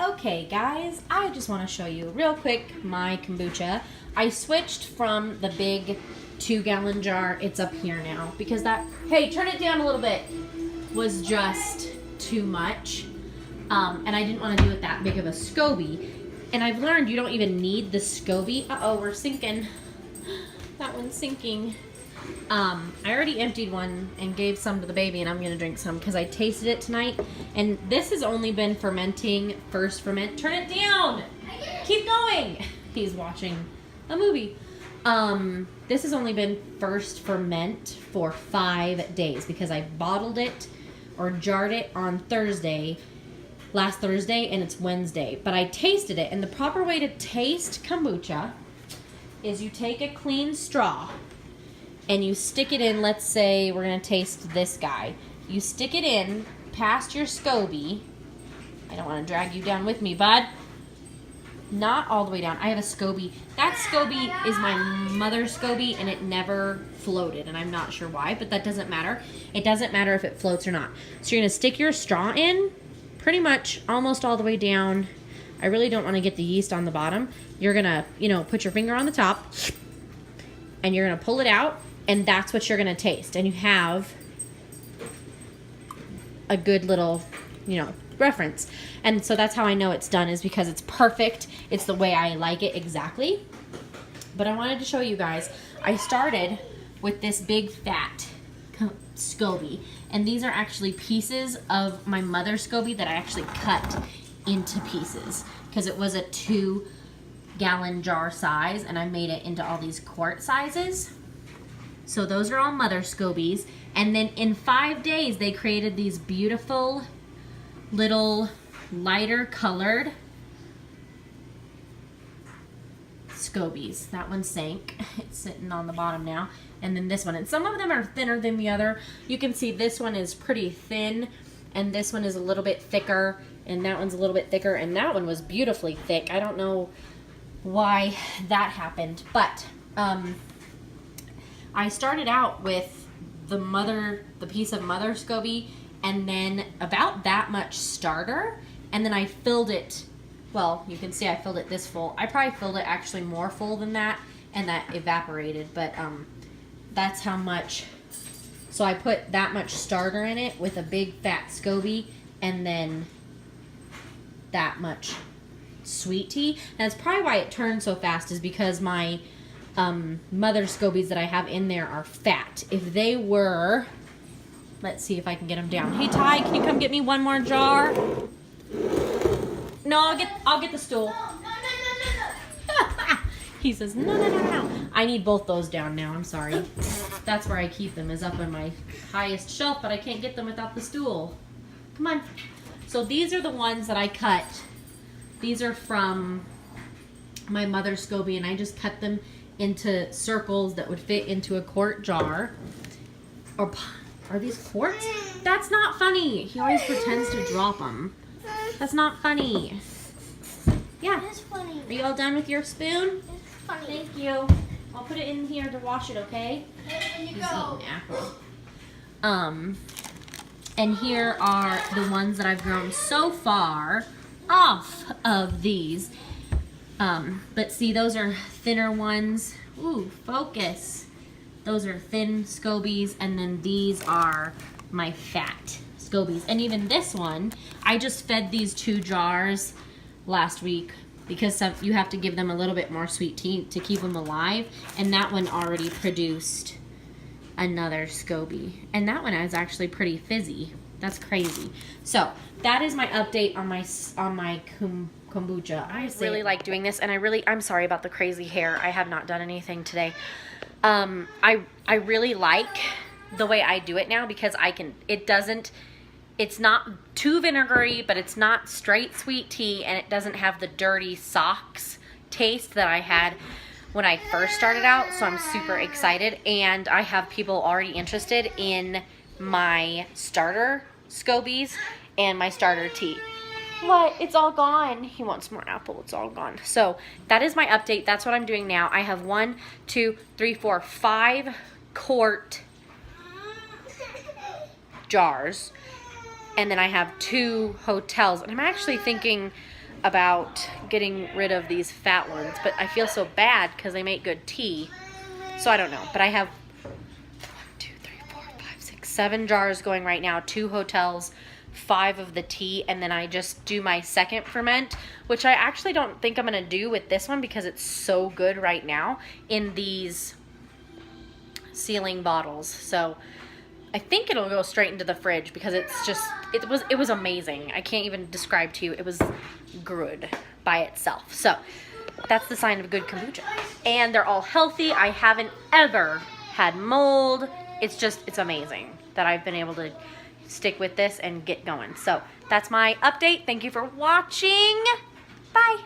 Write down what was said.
Okay guys, I just want to show you real quick my kombucha. I switched from the big 2-gallon jar, it's up here now, because that, hey, turn it down a little bit, was just too much. And I didn't want to do it that big of a SCOBY. And I've learned you don't even need the SCOBY. Uh-oh, we're sinking. That one's sinking. I already emptied one and gave some to the baby, and I'm going to drink some because I tasted it tonight. And this has only been fermenting, first ferment. Turn it down! Keep going! He's watching a movie. This has only been first ferment for 5 days because I bottled it or jarred it on Thursday, last Thursday, and it's Wednesday. But I tasted it, and the proper way to taste kombucha is you take a clean straw and you stick it in. Let's say we're going to taste this guy. You stick it in past your SCOBY. I don't want to drag you down with me, bud. Not all the way down. I have a SCOBY. That SCOBY is my mother's SCOBY, and it never floated, and I'm not sure why, but that doesn't matter. It doesn't matter if it floats or not. So you're going to stick your straw in pretty much almost all the way down. I really don't want to get the yeast on the bottom. You're going to, put your finger on the top, and you're going to pull it out, and that's what you're going to taste. And you have a good little, reference. And so that's how I know it's done, is because it's perfect. It's the way I like it exactly. But I wanted to show you guys, I started with this big fat SCOBY. And these are actually pieces of my mother's SCOBY that I actually cut into pieces because it was a 2-gallon jar size, and I made it into all these quart sizes. So those are all mother SCOBYs. And then in 5 days, they created these beautiful little lighter colored SCOBYs. That one sank. It's sitting on the bottom now. And then this one. And some of them are thinner than the other. You can see this one is pretty thin, and this one is a little bit thicker, and that one's a little bit thicker, and that one was beautifully thick. I don't know why that happened, but I started out with the piece of mother SCOBY, and then about that much starter, and then I filled it, well, you can see I filled it this full. I probably filled it actually more full than that, and that evaporated, but that's how much. So I put that much starter in it with a big fat SCOBY, and then that much sweet tea. And that's probably why it turned so fast, is because my mother SCOBYs that I have in there are fat. If they were, let's see if I can get them down. Hey Ty, can you come get me one more jar? No, I'll get the stool. He says, no. I need both those down now. I'm sorry. That's where I keep them, is up on my highest shelf, but I can't get them without the stool. Come on. So these are the ones that I cut. These are from my mother's SCOBY, and I just cut them into circles that would fit into a quart jar. Or are these quarts? That's not funny. He always pretends to drop them. That's not funny. Yeah. It's funny. Are you all done with your spoon? It's funny. Thank you. I'll put it in here to wash it, okay? There you He's go. eating apple. And here are the ones that I've grown so far off of these. But see, those are thinner ones. Ooh, focus. Those are thin SCOBYs, and then these are my fat SCOBYs. And even this one, I just fed these 2 jars last week because you have to give them a little bit more sweet tea to keep them alive. And that one already produced another SCOBY. And that one is actually pretty fizzy. That's crazy. So that is my update on my kombucha. I really like doing this, and I'm sorry about the crazy hair. I have not done anything today. I really like the way I do it now because it's not too vinegary, but it's not straight sweet tea, and it doesn't have the dirty socks taste that I had when I first started out. So I'm super excited, and I have people already interested in my starter SCOBYs and my starter tea. What? It's all gone. He wants more apple. It's all gone. So that is my update. That's what I'm doing now. I have 1, 2, 3, 4, 5 quart jars, and then I have 2 hotels. And I'm actually thinking about getting rid of these fat ones, but I feel so bad because they make good tea. So I don't know, but I have 1, 2, 3, 4, 5, 6, 7 jars going right now, 2 hotels, 5 of the tea, and then I just do my second ferment, which I actually don't think I'm gonna do with this one because it's so good right now in these sealing bottles. So I think it'll go straight into the fridge because it's just, it was amazing. I can't even describe to you. It was good by itself. So that's the sign of good kombucha. And they're all healthy. I haven't ever had mold. It's amazing that I've been able to stick with this and get going. So that's my update. Thank you for watching. Bye.